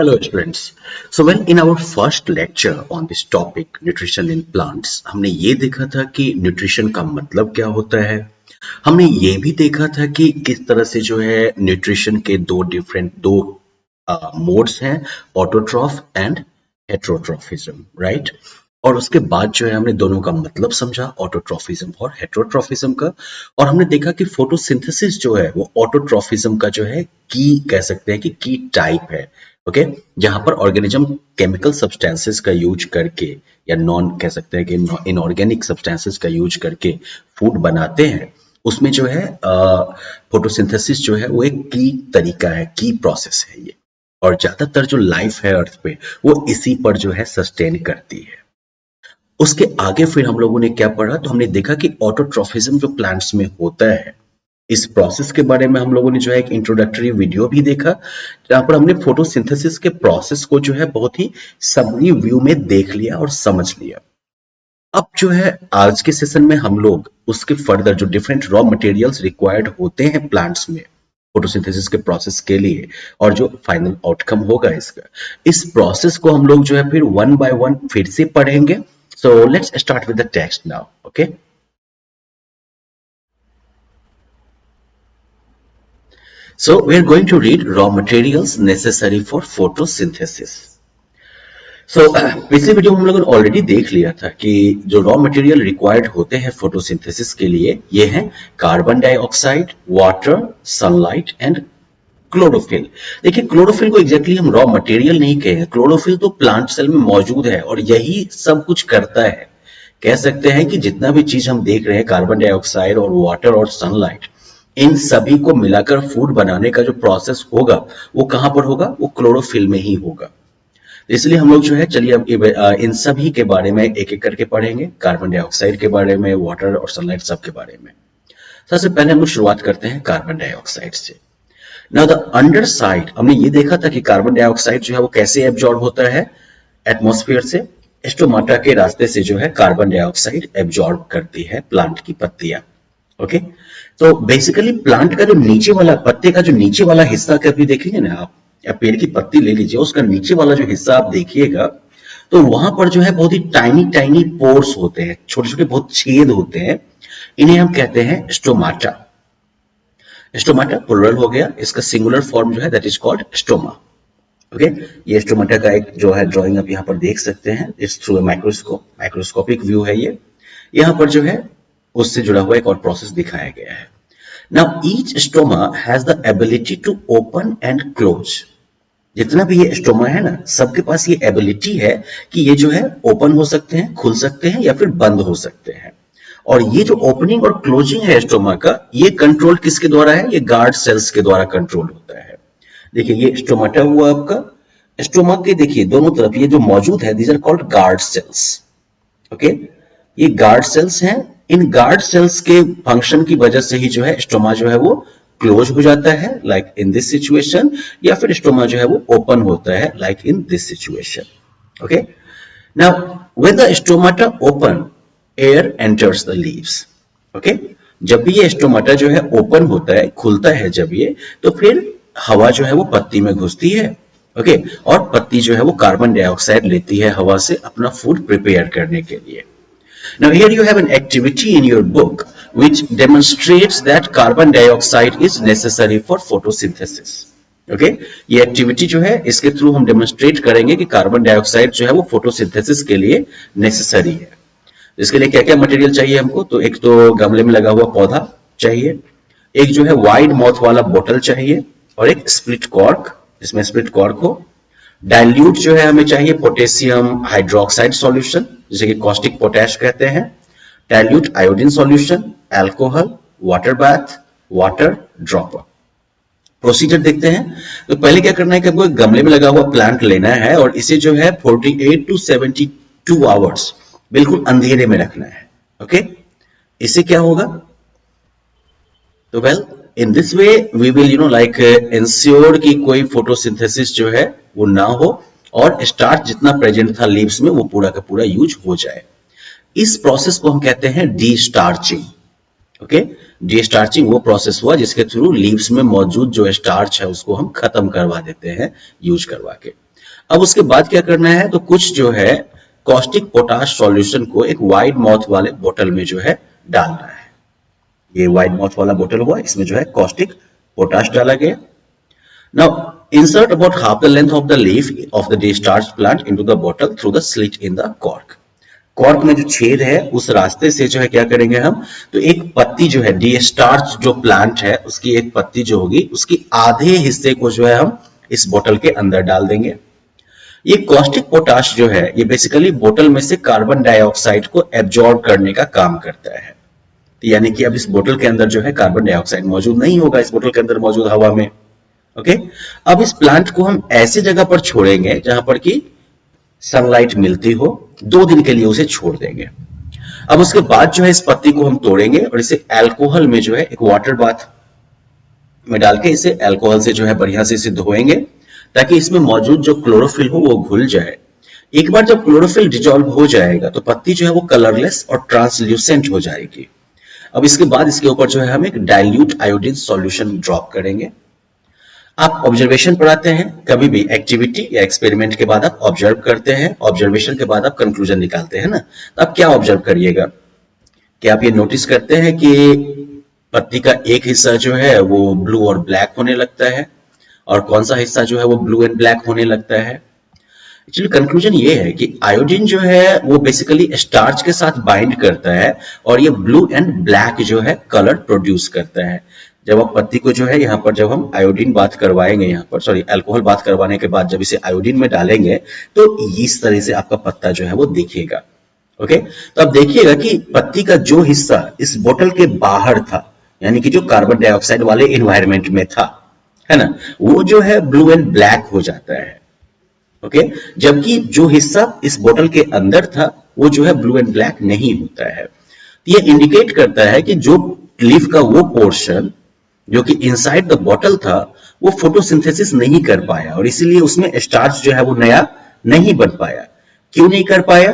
Hello students. In our first lecture on this topic nutrition in plants हमने ये देखा था कि nutrition का मतलब क्या होता है। हमने ये भी देखा था कि किस तरह से जो है nutrition के दो मोड्स हैं, ऑटोट्रॉफ एंड हेट्रोट्रॉफिज्म, राइट। और उसके बाद जो है हमने दोनों का मतलब समझा, ऑटोट्रॉफिज्म और हेट्रोट्रॉफिज्म का। और हमने देखा कि फोटोसिंथेसिस जो है वो ऑटोट्रॉफिज्म का जो है की कह सकते हैं कि की टाइप है। ओके, जहां पर ऑर्गेनिज्म केमिकल सब्सटेंसेस का यूज करके या नॉन कह सकते हैं कि इनऑर्गेनिक सब्सटेंसेस का यूज करके फूड बनाते हैं, उसमें जो है फोटोसिंथेसिस जो है वो एक की तरीका है, की प्रोसेस है ये। और ज्यादातर जो लाइफ है अर्थ पे वो इसी पर जो है सस्टेन करती है। उसके आगे फिर हम लोगों ने क्या पढ़ा, तो हमने देखा कि ऑटोट्रॉफिज्म जो प्लांट्स में होता है, इस प्रोसेस के बारे में हम लोगों ने जो है एक इंट्रोडक्टरी वीडियो भी देखा, जहां पर हमने फोटोसिंथेसिस के प्रोसेस को जो है बहुत ही समरी व्यू में देख लिया और समझ लिया। अब जो है आज के सेशन में हम लोग उसके फर्दर जो डिफरेंट रॉ मटेरियल्स रिक्वायर्ड होते हैं प्लांट्स में फोटोसिंथेसिस के प्रोसेस के लिए और जो फाइनल आउटकम होगा इसका, इस प्रोसेस को हम लोग जो है फिर वन बाय वन फिर से पढ़ेंगे। So let's start with the text now. Okay, so we're going to read raw materials necessary for photosynthesis. So पिछले वीडियो में हम लोगों ने ऑलरेडी देख लिया था कि जो रॉ मटेरियल रिक्वायर्ड होते हैं फोटोसिंथेसिस के लिए ये हैं carbon dioxide, water, sunlight and chlorophyll. देखिए, क्लोरोफिल को एग्जैक्टली हम रॉ मटेरियल नहीं कहेंगे, क्लोरोफिल तो प्लांट सेल में मौजूद है और यही सब कुछ करता है। कह सकते हैं कि जितना भी चीज हम देख रहे हैं, कार्बन डाइऑक्साइड और वाटर और सनलाइट, इन सभी को मिलाकर फूड बनाने का जो प्रोसेस होगा वो कहां पर होगा, वो क्लोरोफिल में ही होगा। इसलिए हम लोग जो है चलिए अब इन सभी के बारे में एक एक करके पढ़ेंगे, कार्बन डाइऑक्साइड के बारे में, वाटर और सनलाइट सब के बारे में। सबसे पहले हम लोग शुरुआत करते हैं कार्बन डाइऑक्साइड से। नाउ द अंडर साइड हमने ये देखा था कि कार्बन डाइऑक्साइड जो है वो कैसे एब्जॉर्ब होता है एटमॉस्फेयर से, स्टोमाटा के रास्ते से जो है कार्बन डाइऑक्साइड एब्जॉर्ब करती है प्लांट की पत्तियां। ओके, तो बेसिकली प्लांट का जो नीचे वाला, पत्ते का जो नीचे वाला हिस्सा कभी देखेंगे ना आप, या पेड़ की पत्ती ले लीजिए, उसका नीचे वाला जो हिस्सा आप देखिएगा तो वहां पर जो है बहुत ही टाइनी टाइनी पोर्स होते हैं, छोटे छोटे बहुत छेद होते हैं। इन्हें हम कहते हैं स्टोमाटा। स्टोमाटा प्लुरल हो गया, इसका सिंगुलर फॉर्म जो है that is called stoma. Okay, ये स्टोमाटा का एक जो है ड्राइंग आप यहाँ पर देख सकते हैं, it's through a microscope, microscopic view है ये। यहाँ पर जो है उससे जुड़ा हुआ एक और प्रोसेस दिखाया गया है। Now each stoma has the ability to open and close. जितना भी ये स्टोमा है ना, सबके पास ये एबिलिटी है कि ये जो है ओपन हो सकते हैं, खुल सकते हैं या फिर बंद हो सकते हैं। और ये जो ओपनिंग और क्लोजिंग है स्टोमा का, ये कंट्रोल किसके द्वारा है, ये गार्ड सेल्स के द्वारा कंट्रोल होता है। देखिए ये स्टोमाटा हुआ आपका, स्टोमा के देखिए दोनों तरफ ये जो मौजूद है, these are called guard cells. Okay, ये गार्ड सेल्स हैं। इन गार्ड सेल्स के फंक्शन की वजह से ही जो है स्टोमा जो है वो क्लोज हो जाता है, लाइक इन दिस सिचुएशन, या फिर स्टोमा जो है वो ओपन होता है, like in this situation. Okay, now when the stomata open, air enters the leaves. Okay, जब भी ये स्टोमाटा जो है ओपन होता है, खुलता है जब ये, तो फिर हवा जो है वो पत्ती में घुसती है। ओके, और पत्ती जो है वो कार्बन डाइऑक्साइड लेती है हवा से अपना फूड प्रिपेयर करने के लिए। Now here you have an activity in your book which demonstrates that carbon dioxide is necessary for photosynthesis. Okay? ये एक्टिविटी जो है इसके थ्रू हम डेमोन्स्ट्रेट करेंगे कि कार्बन डाइऑक्साइड जो है वो फोटोसिंथेसिस के लिए नेसेसरी है। इसके लिए क्या क्या मटेरियल चाहिए हमको, तो एक तो गमले में लगा हुआ पौधा चाहिए, एक जो है वाइड माउथ वाला बोतल चाहिए, और एक स्प्लिट कॉर्क, जिसमें स्प्लिट कॉर्क हो। डाइल्यूट जो है हमें चाहिए पोटेशियम हाइड्रोक्साइड सॉल्यूशन, जिसे कि कॉस्टिक पोटैश कहते हैं, dilute iodine solution, alcohol, water bath, water dropper. Procedure देखते हैं। तो पहले क्या करना है कि आपको एक गमले में लगा हुआ प्लांट लेना है और इसे जो है 48 टू 72 आवर्स बिल्कुल अंधेरे में रखना है। ओके, इससे क्या होगा, तो well in this way we will like ensure कि कोई फोटोसिंथेसिस जो है वो ना हो और स्टार्च जितना प्रेजेंट था लीव्स में वो पूरा का पूरा यूज हो जाए। इस प्रोसेस को हम कहते हैं डी स्टार्चिंग। ओके, डिस्टार्चिंग वो प्रोसेस हुआ जिसके थ्रू लीव्स में मौजूद जो स्टार्च है उसको हम खत्म करवा देते हैं यूज करवा के। अब उसके बाद क्या करना है, तो कुछ जो है कॉस्टिक पोटाश सॉल्यूशन को एक वाइड माउथ वाले बोतल में जो है डालना है। ये वाइड माउथ वाला बोतल हुआ, इसमें जो है कॉस्टिक पोटाश डाला गया। Now insert about half the length of the leaf of the discharged plant into the bottle through the slit in the cork. Cork में जो छेद है उस रास्ते से जो है क्या करेंगे हम, तो एक पत्ती जो है डिस्चार्ज जो प्लांट है उसकी एक पत्ती जो होगी उसकी आधे हिस्से को जो है हम इस बोतल के अंदर डाल देंगे। ये कॉस्टिक पोटाश जो है ये बेसिकली बोतल में से कार्बन डाइऑक्साइड को एब्जॉर्ब करने का काम करता है। तो यानी कि अब इस बोतल के अंदर जो है कार्बन डाइऑक्साइड मौजूद नहीं होगा इस बोतल के अंदर मौजूद हवा में। ओके, अब इस प्लांट को हम ऐसी जगह पर छोड़ेंगे जहां पर कि सनलाइट मिलती हो, 2 दिन के लिए उसे छोड़ देंगे। अब उसके बाद जो है इस पत्ती को हम तोड़ेंगे और इसे अल्कोहल में जो है एक वाटर बाथ में डाल के इसे अल्कोहल से जो है बढ़िया से इसे धोएंगे ताकि इसमें मौजूद जो क्लोरोफिल हो वो घुल जाए। एक बार जब क्लोरोफिल डिजॉल्व हो जाएगा तो पत्ती जो है वो कलरलेस और ट्रांसल्यूसेंट हो जाएगी। अब इसके बाद इसके ऊपर जो है हम एक डाइल्यूट आयोडीन सॉल्यूशन ड्रॉप करेंगे। आप ऑब्जर्वेशन पढ़ाते हैं, कभी भी एक्टिविटी या एक्सपेरिमेंट के बाद आप ऑब्जर्व करते हैं, ऑब्जर्वेशन के बाद आप कंक्लूजन निकालते हैं ना। तो आप क्या ऑब्जर्व करिएगा कि आप ये नोटिस करते हैं कि पत्ती का एक हिस्सा जो है वो ब्लू और ब्लैक होने लगता है और कौन सा हिस्सा जो है वो ब्लू एंड ब्लैक होने लगता है। एक्चुअली कंक्लूजन ये है कि आयोडीन जो है वो बेसिकली स्टार्च के साथ बाइंड करता है और ये ब्लू एंड ब्लैक जो है कलर प्रोड्यूस करता है। जब आप पत्ती को जो है यहाँ पर जब हम आयोडीन बात करवाएंगे, यहाँ पर सॉरी अल्कोहल बात करवाने के बाद जब इसे आयोडीन में डालेंगे तो इस तरह से आपका पत्ता जो है वो दिखेगा। ओके, तो अब देखिएगा कि पत्ती का जो हिस्सा इस बोतल के बाहर था यानी कि जो कार्बन डाइऑक्साइड वाले एनवायरमेंट में था, है ना, वो जो है ब्लू एंड ब्लैक हो जाता है। ओके, जबकि जो हिस्सा इस बोतल के अंदर था वो जो है ब्लू एंड ब्लैक नहीं होता है। तो ये इंडिकेट करता है कि जो लीफ का वो पोर्शन जो कि इनसाइड द बॉटल था वो फोटोसिंथेसिस नहीं कर पाया और इसीलिए उसमें स्टार्च जो है वो नया नहीं बन पाया। क्यों नहीं कर पाया?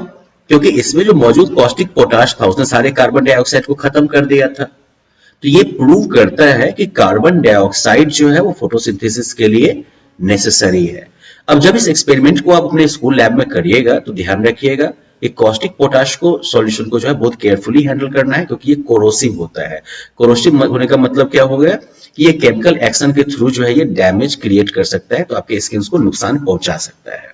क्योंकि इसमें जो मौजूद कॉस्टिक पोटाश था उसने सारे कार्बन डाइऑक्साइड को खत्म कर दिया था। तो ये प्रूव करता है कि कार्बन डाइऑक्साइड जो है वो फोटोसिंथेसिस के लिए नेसेसरी है। अब जब इस एक्सपेरिमेंट को आप अपने स्कूल लैब में करिएगा तो ध्यान रखिएगा ये कॉस्टिक पोटाश को सॉल्यूशन को जो है बहुत केयरफुली हैंडल करना है क्योंकि ये कोरोसिव होता है। कोरोसिव होने का मतलब क्या हो गया कि ये केमिकल एक्शन के थ्रू जो है ये डैमेज क्रिएट कर सकता है, तो आपके स्किन को नुकसान पहुंचा सकता है।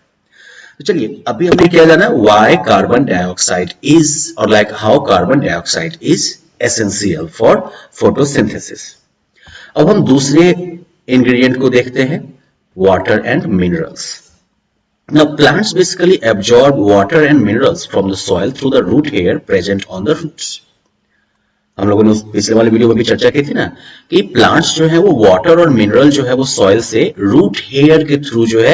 तो चलिए अभी हमने क्या जाना, व्हाई कार्बन डाइऑक्साइड इज और like how carbon dioxide is essential for photosynthesis. अब हम दूसरे इंग्रेडिएंट को देखते हैं, water and minerals. Now plants basically absorb water and minerals from the soil through the root hair present on the roots. हम लोगों ने पिछले वाले वीडियो में भी चर्चा की थी ना कि प्लांट्स जो है वो वाटर और मिनरल जो है वो सॉइल से रूट हेयर के थ्रू जो है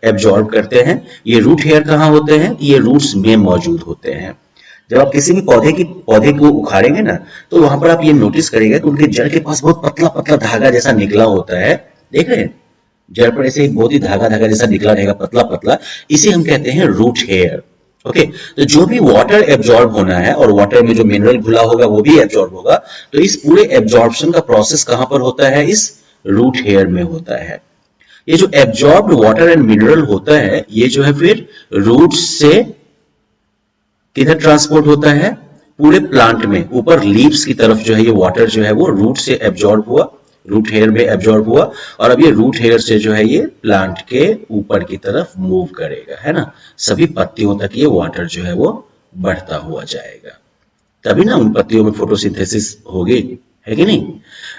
एब्जॉर्ब करते हैं। ये रूट हेयर कहाँ होते हैं? ये रूट्स में मौजूद होते हैं। जब आप किसी भी पौधे को उखाड़ेंगे ना तो वहां पर आप ये नोटिस करेंगे कि उनके जड़ के पास बहुत पतला पतला धागा जैसा निकला होता है। देख रहे हैं, जड़ पर ऐसे बहुत ही धागा जैसा निकला रहेगा पतला पतला, इसे हम कहते हैं रूट हेयर। ओके, तो जो भी वाटर एब्जॉर्ब होना है और वाटर में जो मिनरल घुला होगा वो भी एब्जॉर्ब होगा, तो इस पूरे एब्जॉर्प्शन का प्रोसेस कहां पर होता है? इस रूट हेयर में होता है। ये जो एब्जॉर्ब्ड वाटर एंड मिनरल होता है ये जो है फिर रूट से किधर ट्रांसपोर्ट होता है? पूरे प्लांट में ऊपर लीव्स की तरफ जो है ये वाटर जो है वो रूट से एब्जॉर्ब हुआ, रूट हेयर में एब्जॉर्ब हुआ और अब ये रूट हेयर से जो है ये प्लांट के ऊपर की तरफ मूव करेगा, है ना, सभी पत्तियों तक ये वाटर जो है वो बढ़ता हुआ जाएगा, तभी ना उन पत्तियों में फोटोसिंथेसिस होगी, है कि नहीं।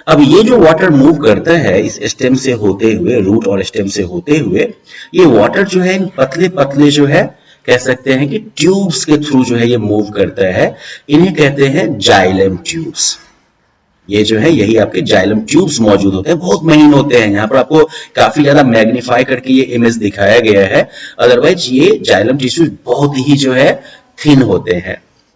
अब ये जो वाटर मूव करता है इस स्टेम से होते हुए, रूट और स्टेम से होते हुए, ये वाटर जो है पतले पतले जो है कह सकते हैं कि ट्यूब्स के थ्रू जो है ये मूव करता है, इन्हें कहते हैं जाइलम ट्यूब्स। ये जो है यही आपके जाइलम ट्यूब्स मौजूद होते हैं, बहुत महीन होते हैं। यहाँ पर आपको काफी ज्यादा मैग्नीफाई करके ये इमेज दिखाया गया है, अदरवाइज ये जाइलम टिश्यूज बहुत ही जो है थिन होते हैं।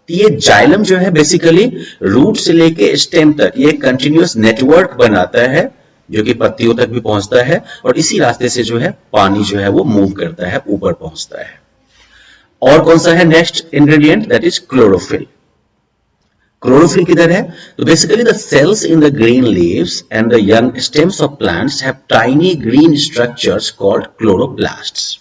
तो ये जाइलम जो है बेसिकली रूट से लेके स्टेम तक ये कंटिन्यूअस नेटवर्क बनाता है जो कि पत्तियों तक भी पहुंचता है और इसी रास्ते से जो है पानी जो है वो मूव करता है, ऊपर पहुंचता है। और कौन सा है next ingredient? That is chlorophyll. Chlorophyll किधर है? तो basically the cells in the green leaves and the young stems of plants have tiny green structures called chloroplasts.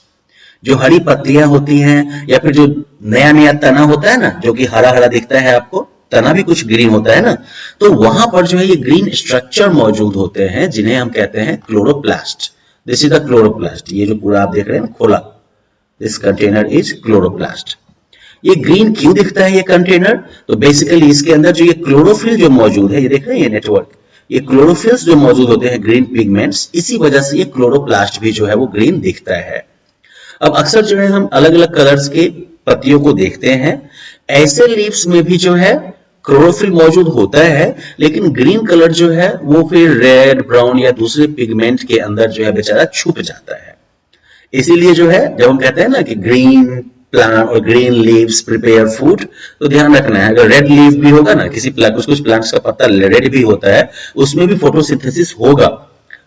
जो हरी पत्तियां होती हैं या फिर जो नया नया तना होता है ना, जो कि हरा हरा दिखता है आपको, तना भी कुछ ग्रीन होता है ना, तो वहां पर जो है ये ग्रीन स्ट्रक्चर मौजूद होते हैं जिन्हें हम कहते हैं chloroplast. This is the chloroplast. ये जो पूरा आप देख रहे हैं खोला, दिस कंटेनर इज क्लोरोप्लास्ट। ये ग्रीन क्यों दिखता है ये कंटेनर? तो बेसिकली इसके अंदर जो ये क्लोरोफिल जो मौजूद है, ये देख रहे हैं ये नेटवर्क, ये क्लोरोफिल्स जो मौजूद होते हैं ग्रीन पिगमेंट्स, इसी वजह से ये क्लोरोप्लास्ट भी जो है वो ग्रीन दिखता है। अब अक्सर जो है हम अलग अलग कलर्स के पत्तियों को देखते हैं, ऐसे लीव्स में भी जो है क्लोरोफिल मौजूद होता है, लेकिन ग्रीन कलर जो है वो फिर रेड, ब्राउन या दूसरे पिगमेंट के अंदर जो है बेचारा छुप जाता है। इसीलिए जो है जब हम कहते हैं ना कि ग्रीन प्लांट और ग्रीन लीव्स प्रिपेयर फूड, तो ध्यान रखना है अगर रेड लीव भी होगा ना, किसी कुछ प्लांट्स का पत्ता रेड भी होता है, उसमें भी फोटोसिंथेसिस होगा।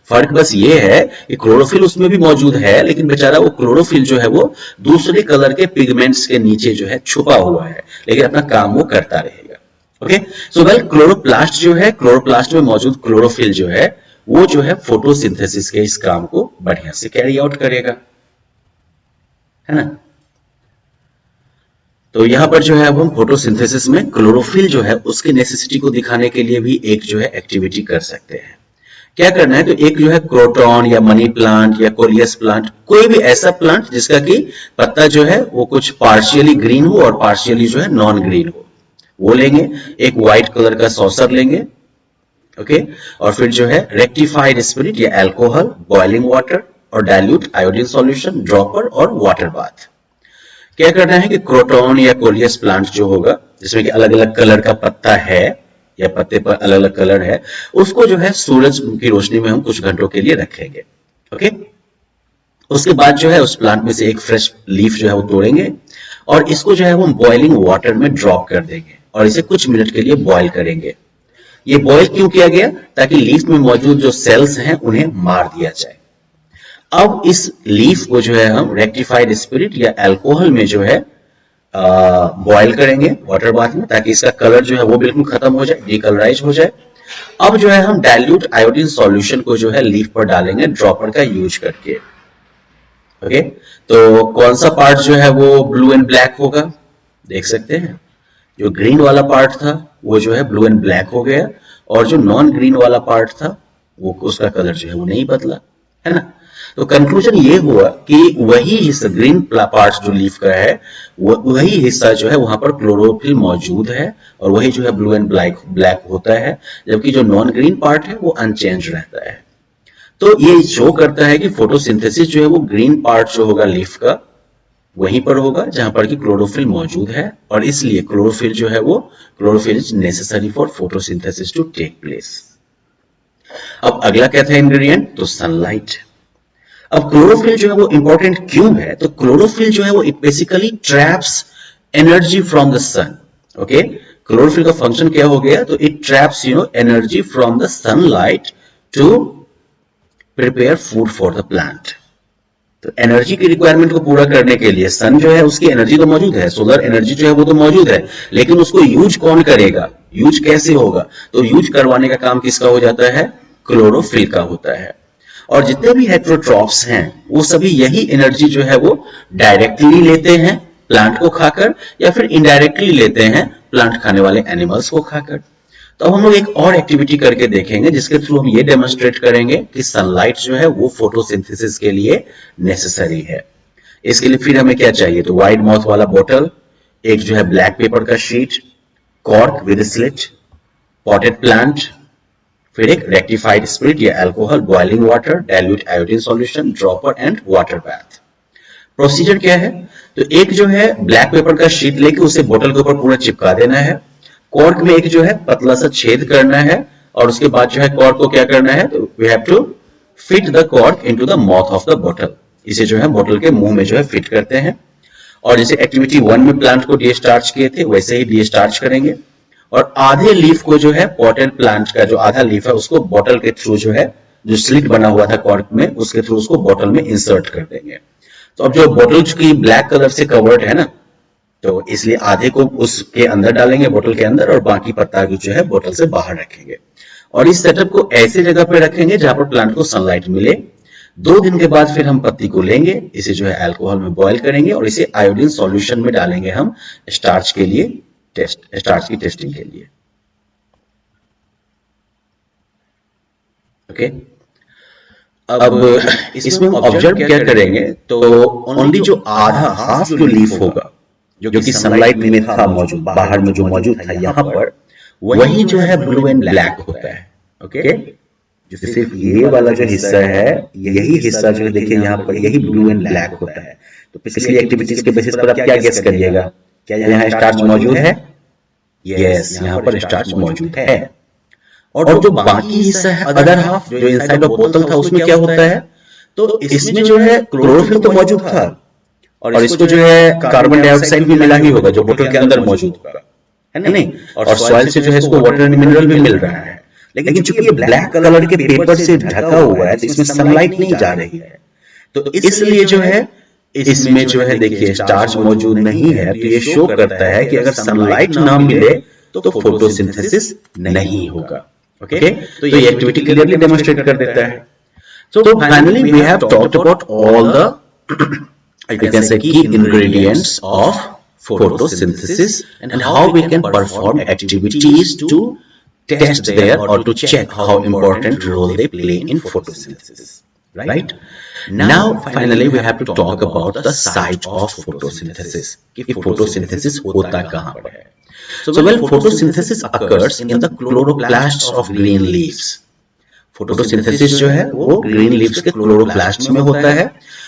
फर्क बस ये है कि क्लोरोफिल उसमें भी मौजूद है, लेकिन बेचारा वो क्लोरोफिल जो है वो दूसरे कलर के पिगमेंट्स के नीचे जो है छुपा हुआ है, लेकिन अपना काम वो करता रहेगा। ओके, सो वेल क्लोरोप्लास्ट जो है, क्लोरोप्लास्ट में मौजूद क्लोरोफिल जो है वो जो है फोटोसिंथेसिस के इस काम को बढ़िया से कैरी आउट करेगा, है ना। तो यहां पर जो है अब हम फोटोसिंथेसिस में क्लोरोफिल जो है उसके नेसेसिटी को दिखाने के लिए भी एक जो है एक्टिविटी कर सकते हैं। क्या करना है? तो एक जो है क्रोटन या मनी प्लांट या कोलियस प्लांट, कोई भी ऐसा प्लांट जिसका कि पत्ता जो है वो कुछ पार्शियली ग्रीन हो और पार्शियली जो है नॉन ग्रीन हो, वो लेंगे। एक व्हाइट कलर का सॉसर लेंगे, ओके, और फिर जो है रेक्टिफाइड स्पिरिट या अल्कोहल, बॉइलिंग वाटर और डाइल्यूट आयोडीन सॉल्यूशन, ड्रॉपर और वाटर बाथ। क्या करना है कि क्रोटन या कोलियस प्लांट जो होगा जिसमें कि अलग अलग कलर का पत्ता है या पत्ते पर अलग अलग कलर है, उसको जो है सूरज की रोशनी में हम कुछ घंटों के लिए रखेंगे। ओके, उसके बाद जो है उस प्लांट में से एक फ्रेश लीफ जो है वो तोड़ेंगे और इसको जो है वो बॉइलिंग वाटर में ड्रॉप कर देंगे और इसे कुछ मिनट के लिए बॉईल करेंगे। ये बॉईल क्यों किया गया? ताकि लीफ में मौजूद जो सेल्स हैं उन्हें मार दिया जाए। अब इस लीफ को जो है हम रेक्टिफाइड स्पिरिट या अल्कोहल में जो है बॉयल करेंगे वाटर बाथ में, ताकि इसका कलर जो है वो बिल्कुल खत्म हो जाए, डिकलराइज हो जाए। अब जो है हम डाइल्यूट आयोडीन सॉल्यूशन को जो है लीफ पर डालेंगे ड्रॉपर का यूज करके। ओके, तो कौन सा पार्ट जो है वो ब्लू एंड ब्लैक होगा? देख सकते हैं जो ग्रीन वाला पार्ट था वो जो है ब्लू एंड ब्लैक हो गया, और जो नॉन ग्रीन वाला पार्ट था वो उसका कलर जो है वो नहीं बदला, है ना। तो कंक्लूजन ये हुआ कि वही हिस्सा ग्रीन पार्ट जो लीफ का है वही हिस्सा जो है वहां पर क्लोरोफिल मौजूद है और वही जो है ब्लू एंड ब्लैक होता है, जबकि जो नॉन ग्रीन पार्ट है वो अनचेंज रहता है। तो ये शो करता है कि फोटोसिंथेसिस जो है वो ग्रीन पार्ट जो होगा लीफ का वहीं पर होगा जहां पर कि क्लोरोफिल मौजूद है, और इसलिए क्लोरोफिल जो है वो chlorophyll is necessary for photosynthesis to take place. अब अगला क्या था इंग्रेडिएंट? तो सनलाइट। अब क्लोरोफिल जो है वो इंपॉर्टेंट क्यों है? तो क्लोरोफिल जो है वो it basically traps energy from the sun. Okay, chlorophyll का फंक्शन क्या हो गया? तो it traps energy from the sunlight to prepare food for the plant. तो एनर्जी की रिक्वायरमेंट को पूरा करने के लिए सन जो है उसकी एनर्जी तो मौजूद है, सोलर एनर्जी जो है वो तो मौजूद है, लेकिन उसको यूज कौन करेगा? यूज कैसे होगा? तो यूज करवाने का काम किसका हो जाता है? क्लोरोफिल का होता है। और जितने भी हेटेरोट्रॉफ्स हैं वो सभी यही एनर्जी जो है वो डायरेक्टली लेते हैं प्लांट को खाकर, या फिर इनडायरेक्टली लेते हैं प्लांट खाने वाले एनिमल्स को खाकर। तो हम लोग एक और एक्टिविटी करके देखेंगे जिसके थ्रू हम ये डेमोन्स्ट्रेट करेंगे कि सनलाइट जो है वो फोटोसिंथेसिस के लिए नेसेसरी है। इसके लिए फिर हमें क्या चाहिए? तो वाइड माउथ वाला बोतल, एक जो है ब्लैक पेपर का sheet, cork with slit, potted plant, फिर एक रेक्टिफाइड स्पिरिट या alcohol, boiling water, dilute iodine solution, dropper and water bath. Procedure क्या है? तो एक जो है ब्लैक पेपर का शीट लेके उसे बोतल के ऊपर पूरा चिपका देना है। कॉर्क में एक जो है पतला सा छेद करना है, और उसके बाद जो है कॉर्क को क्या करना है? तो we have to fit the cork into the mouth of the बोतल। इसे जो है बोतल के मुंह में जो है फिट करते हैं, और जैसे एक्टिविटी 1 में प्लांट को डिस्चार्ज किए थे वैसे ही डिस्चार्ज करेंगे, और आधे लीफ को जो है पॉटेड प्लांट का जो आधा लीफ है उसको बोतल के थ्रू जो है जो स्लिट बना हुआ था कॉर्क में उसके थ्रू उसको बोतल में इंसर्ट कर देंगे। तो अब जो बोतल की ब्लैक कलर से कवर्ड है ना, तो इसलिए आधे को उसके अंदर डालेंगे बोतल के अंदर और बाकी पत्ता को जो है बोतल से बाहर रखेंगे और इस सेटअप को ऐसे जगह पे रखेंगे जहां पर प्लांट को सनलाइट मिले। 2 दिन के बाद फिर हम पत्ती को लेंगे, इसे जो है अल्कोहल में बॉयल करेंगे और इसे आयोडीन सॉल्यूशन में डालेंगे हम स्टार्च के लिए स्टार्च की टेस्टिंग के लिए। ओके, अब इसमें हम ऑब्जर्व क्या करेंगे तो ओनली जो आधा हाफ जो लीफ होगा जो कि सनलाइट में था मौजूद, बाहर में जो मौजूद था यहाँ पर, वही जो है ब्लू एंड ब्लैक होता है। ओके, जो सिर्फ ये वाला जो हिस्सा है, यही हिस्सा जो देखिए यहाँ पर, यही ब्लू एंड ब्लैक होता है। तो पिछली एक्टिविटीज के बेसिस पर आप क्या गेस करिएगा, क्या यहाँ स्टार्च मौजूद है? यस, यहाँ पर स्टार्च मौजूद है। और जो बाकी हिस्सा है अदर हाफ जो इनसाइड ऑफ बोतल था, उसमें क्या होता है, तो इसमें जो है क्लोरोफिल तो मौजूद था और इसको जो है कार्बन डाइऑक्साइड भी मिला ही होगा जो बोतल के अंदर मौजूद होगा, है ना नहीं, और सॉइल से जो है इसको वाटर एंड मिनरल भी मिल रहा है। लेकिन चूंकि ये ब्लैक कलर के पेपर से ढका हुआ है तो इसमें सनलाइट नहीं जा रही है, तो इसलिए जो है इसमें जो है देखिए स्टार्च मौजूद नहीं है। तो ये शो करता है कि अगर सनलाइट ना मिले तो फोटोसिंथेसिस नहीं होगा। ओके, तो ये एक्टिविटी क्लियरली डेमोन्स्ट्रेट कर देता है। So finally we have talked about all the you can say key ingredients of photosynthesis and how we can perform activities to test their or to check how important role they play in photosynthesis, right? Now finally we have to talk about the site of photosynthesis, कि photosynthesis होता कहाँ पर है। So well, photosynthesis occurs in the chloroplasts of green leaves. Photosynthesis जो है वो green leaves के chloroplast में होता है।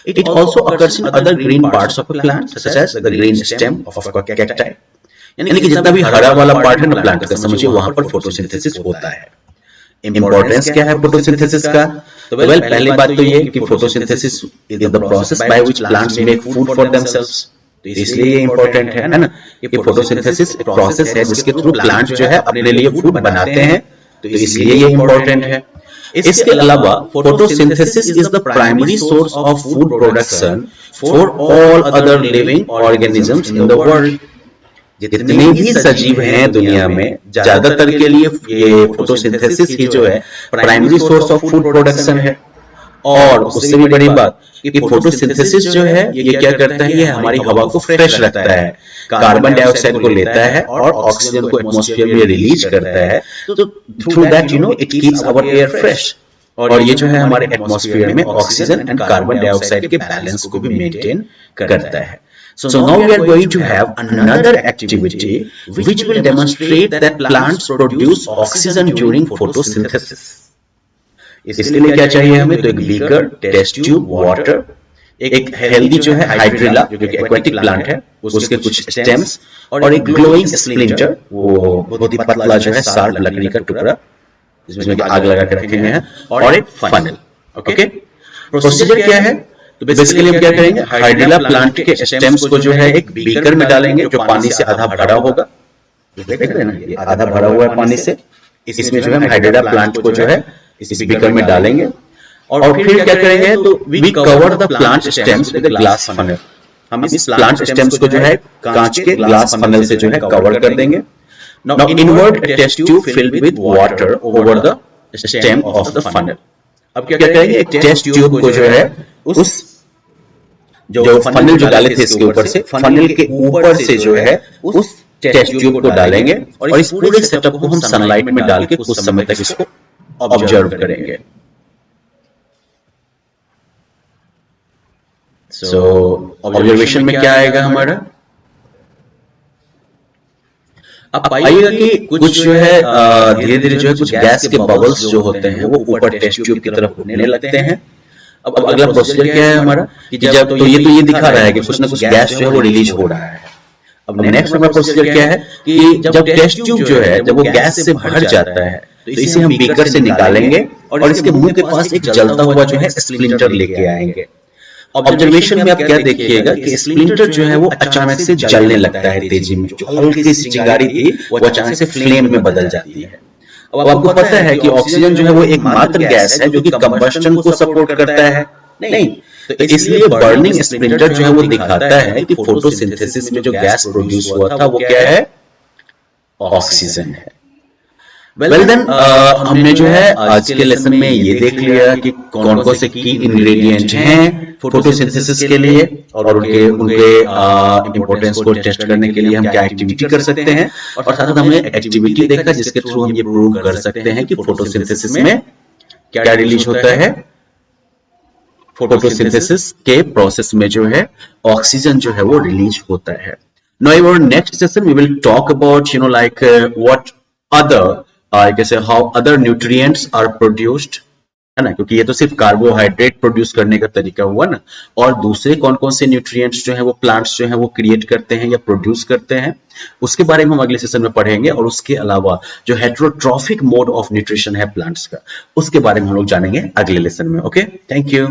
It also occurs in other green parts of plant such as the green stem of cacti, यानी कि जितना भी हरा वाला पार्ट है ना प्लांट का, समझिए वहां पर फोटोसिंथेसिस होता है। इंपॉर्टेंस क्या है फोटोसिंथेसिस का, तो वेल पहली बात तो ये कि photosynthesis is the process by which plants make food for themselves, तो इसलिए ये इंपॉर्टेंट है ना। ये फोटोसिंथेसिस एक प्रोसेस है जिसके थ्रू प्लांट जो है अपने लिए फूड बनाते हैं, तो इसलिए ये इंपॉर्टेंट है। इसके अलावा photosynthesis is the primary source of food production for all other living organisms in the world. जितने भी सजीव हैं दुनिया में, ज्यादातर के लिए ये फोटोसिंथेसिस ही जो है primary source of food production है। और उससे भी बड़ी बात कि फोटोसिंथेसिस जो है ये क्या करता है, ये हमारी हवा को फ्रेश रखता है, कार्बन डाइऑक्साइड को लेता है और ऑक्सीजन को एटमॉस्फेयर में रिलीज करता है। तो through that you know it keeps our air fresh, और ये जो है हमारे एटमॉस्फेयर में ऑक्सीजन एंड कार्बन डाइऑक्साइड के बैलेंस को भी मेंटेन करता है। So now we are going to have another activity which will demonstrate that plants produce oxygen during photosynthesis. इसके लिए क्या चाहिए हमें, तो एक बीकर, टेस्ट ट्यूब, वाटर, एक हेल्दी जो है हाइड्रिला जो कि एक्वेटिक प्लांट है उसके कुछ स्टेम्स, और एक ग्लोइंग स्प्लिंटर, वो बहुत ही पतला जो है शार्प लकड़ी का टुकड़ा जिसमें आग लगा के रखे हैं, और एक फनल। ओके, प्रोसीजर क्या है, तो बेसिकली हम क्या करेंगे, हाइड्रिला प्लांट के स्टेम्स को जो है एक बीकर में डालेंगे जो पानी से आधा भरा होगा, देख रहे हैं ना, ये आधा भरा हुआ है पानी से। इसमें जो है हम हाइड्रिला प्लांट को जो है इस बीकर में डालेंगे और फिर क्या करेंगे, तो we cover the plant stems with glass funnel. हम इस प्लांट स्टेम्स को जो है कांच के ग्लास फनल से जो है कवर कर देंगे। Now invert test tube filled with water over the stem of the funnel. अब क्या करेंगे, एक टेस्ट ट्यूब को जो है उस जो फनल जो डाले थे इसके ऊपर से, फनल के ऊपर से जो है उस टेस्ट ट्यूब को डालेंगे और इस पूरे सेटअप को हम सनलाइट में डाल के कुछ समय तक इसको ऑब्जर्व करेंगे। सो ऑब्जर्वेशन में क्या आएगा हमारा, अब पाइएगा कि कुछ जो है धीरे धीरे जो है कुछ गैस के बबल्स जो होते हैं वो ऊपर टेस्ट ट्यूब की तरफ उड़ने लगते हैं। अब अगला प्रोसीजर क्या है हमारा, कि जब तो ये दिखा रहा है कि कुछ ना कुछ गैस जो है वो रिलीज हो रहा है। अब नेक्स्ट हमारा प्रोसीजर क्या है कि जब टेस्ट ट्यूब जो है जब वो गैस से भर जाता है तो इसे हम बीकर से निकालेंगे और इसके मुंह के पास एक जलता हुआ जो है स्प्लिंटर लेके आएंगे। ऑब्जर्वेशन में आप क्या देखिएगा कि स्प्लिंटर जो है वो अचानक से जलने लगता है तेजी में, जो हल्की सी चिंगारी थी वो अचानक से फ्लेम में बदल जाती है। अब आपको पता है कि ऑक्सीजन जो है वो एकमात्र गैस है जो कि कंबस्टन को सपोर्ट करता है, नहीं तो इसलिए बर्निंग स्प्लिंटर जो है वो दिखाता है कि फोटोसिंथेसिस में जो गैस प्रोड्यूस हुआ था वो क्या है, ऑक्सीजन है। वेल देन हमने जो है आज के लेसन में ये देख लिया कि कौन कौन से की इंग्रेडिएंट हैं फोटोसिंथेसिस के लिए और उनके उनके इंपॉर्टेंस को टेस्ट करने के लिए हम क्या एक्टिविटी कर सकते हैं, और साथ साथ हमने एक्टिविटी देखा जिसके थ्रू हम ये प्रूव कर सकते हैं कि फोटोसिंथेसिस में क्या रिलीज होता है, फोटोसिंथेसिस के प्रोसेस में जो है ऑक्सीजन जो है वो रिलीज होता है। Now in our next session we will talk about like what other I guess how other nutrients are produced, है ना, क्योंकि ये तो सिर्फ कार्बोहाइड्रेट प्रोड्यूस करने का तरीका हुआ ना, और दूसरे कौन कौन से न्यूट्रिएंट्स जो है वो प्लांट्स जो है वो क्रिएट करते हैं या प्रोड्यूस करते हैं, उसके बारे में हम अगले सेशन में पढ़ेंगे। और उसके अलावा जो हेटेरोट्रॉफिक मोड ऑफ न्यूट्रिशन है प्लांट्स का, उसके बारे में हम लोग जानेंगे अगले लेसन में। Okay, thank you.